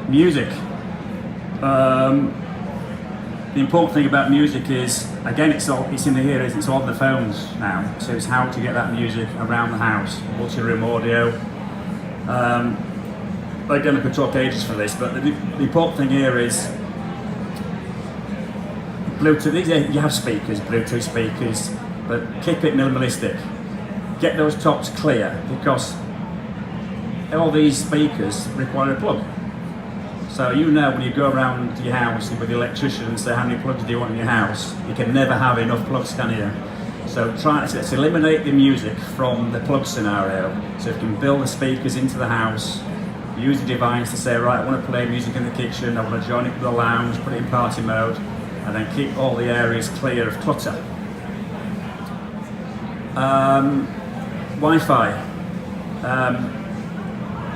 Music. The important thing about music is, again, it's in the ears, it's all on the phones now. So it's how to get that music around the house, multi-room audio. Again, I could talk ages for this, but the important thing here is Bluetooth. You have speakers, Bluetooth speakers, but keep it minimalistic. Get those tops clear, because all these speakers require a plug. So you know, when you go around your house with the electrician and say how many plugs do you want in your house, you can never have enough plugs, can you? So let's eliminate the music from the plug scenario. So you can build the speakers into the house, use the device to say, right, I want to play music in the kitchen, I want to join it with the lounge, put it in party mode, and then keep all the areas clear of clutter. Wi-Fi,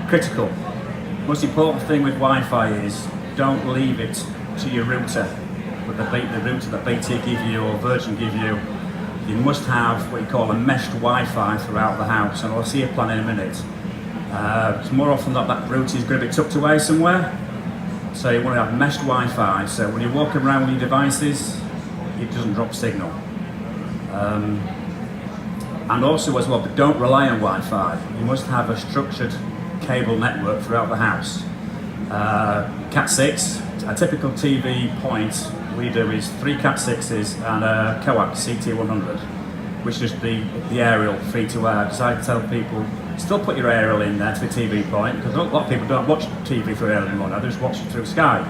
critical. Most important thing with Wi-Fi is don't leave it to your router, with the router that BT give you or Virgin give you. You must have what you call a meshed Wi-Fi throughout the house, and I'll see a plan in a minute. It's more often that router is going to be tucked away somewhere, so you want to have meshed Wi-Fi, so when you walk around with your devices, it doesn't drop signal. And also as well, but don't rely on Wi-Fi. You must have a structured cable network throughout the house. Cat6, a typical TV point we do is 3 Cat6s and a coax CT100, which is the aerial free to air. Because I tell people, still put your aerial in there to the TV point, because a lot of people don't watch TV through aerial anymore, they just watch it through Sky.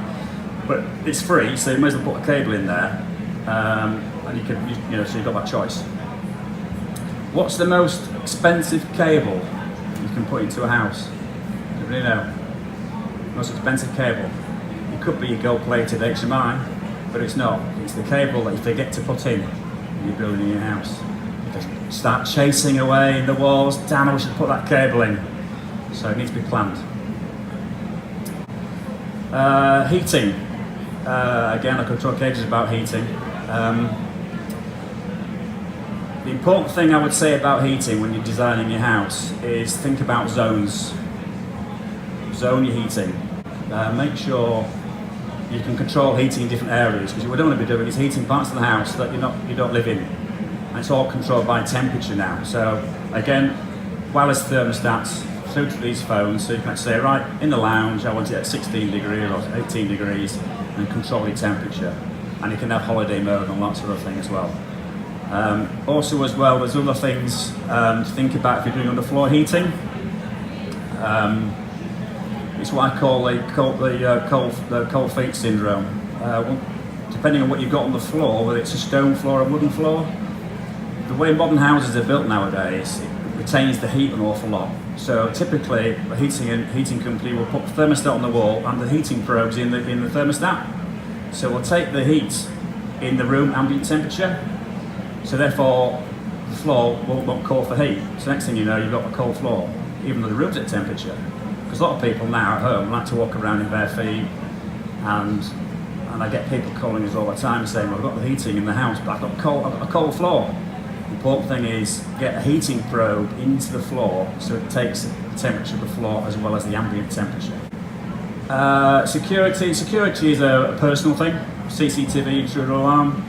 But it's free, so you may as well put a cable in there, and you can, so you've got that choice. What's the most expensive cable you can put into a house? Anybody know? Most expensive cable? It could be your gold-plated HMI, but it's not. It's the cable that you forget to put in when you're building your house. You just start chasing away in the walls. Damn, I should put that cable in. So it needs to be planned. Heating. Again, I could talk ages about heating. The important thing I would say about heating when you're designing your house is think about zones. Zone your heating. Make sure you can control heating in different areas, because what we don't want to be doing is heating parts of the house that you don't live in. And it's all controlled by temperature now. So again, wireless thermostats through to these phones, so you can say, right, in the lounge I want it at 16 degrees or 18 degrees, and control your temperature. And you can have holiday mode and lots of other things as well. Also as well, there's other things to think about if you're doing underfloor heating. It's what I call the cold feet syndrome. Depending on what you've got on the floor, whether it's a stone floor or a wooden floor, the way modern houses are built nowadays, it retains the heat an awful lot. So typically, a heating company will put a thermostat on the wall and the heating probes in the thermostat. So we'll take the heat in the room ambient temperature. So therefore, the floor won't call for heat. So next thing you know, you've got a cold floor, even though the room's at temperature. Because a lot of people now at home like to walk around in bare feet, and I get people calling us all the time saying, well, I've got the heating in the house, but I've got a cold floor. The important thing is get a heating probe into the floor so it takes the temperature of the floor as well as the ambient temperature. Security is a personal thing. CCTV, intruder alarm.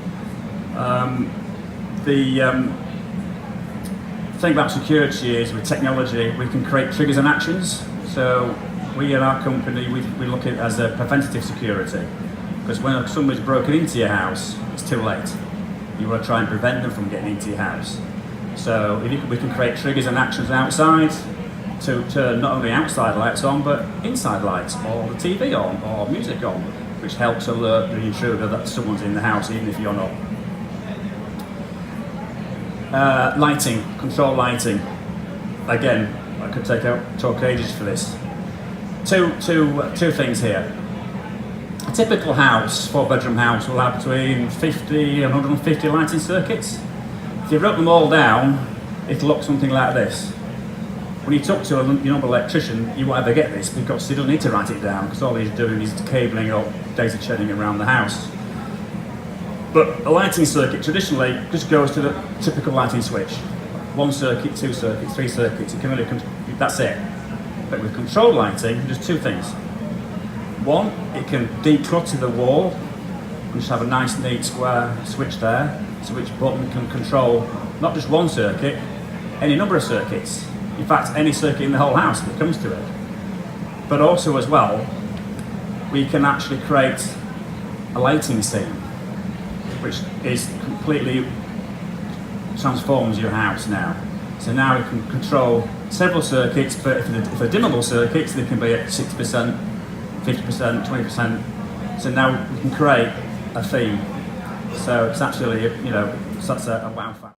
The thing about security is with technology we can create triggers and actions. So we at our company, we look at it as a preventative security, because when somebody's broken into your house, it's too late. You want to try and prevent them from getting into your house. So we can create triggers and actions outside to turn not only outside lights on, but inside lights, or the TV on, or music on, which helps alert the intruder that someone's in the house, even if you're not. Lighting, control lighting. Again, I could talk ages for this. Two things here. A typical house, 4-bedroom house, will have between 50 and 150 lighting circuits. If you wrote them all down, it'll look something like this. When you talk to a normal electrician, you won't ever get this, because he doesn't need to write it down, because all he's doing is cabling or data churning around the house. But a lighting circuit traditionally just goes to the typical lighting switch. 1 circuit, 2 circuits, 3 circuits, that's it. But with controlled lighting, there's 2 things. One, it can declutter the wall and just have a nice neat square switch there, so which button can control not just one circuit, any number of circuits. In fact, any circuit in the whole house that comes to it. But also as well, we can actually create a lighting scene, which is completely transforms your house now. So now we can control several circuits, but if they're dimmable circuits, they can be at 60%, 50%, 20%. So now we can create a theme. So it's actually, that's a wow factor.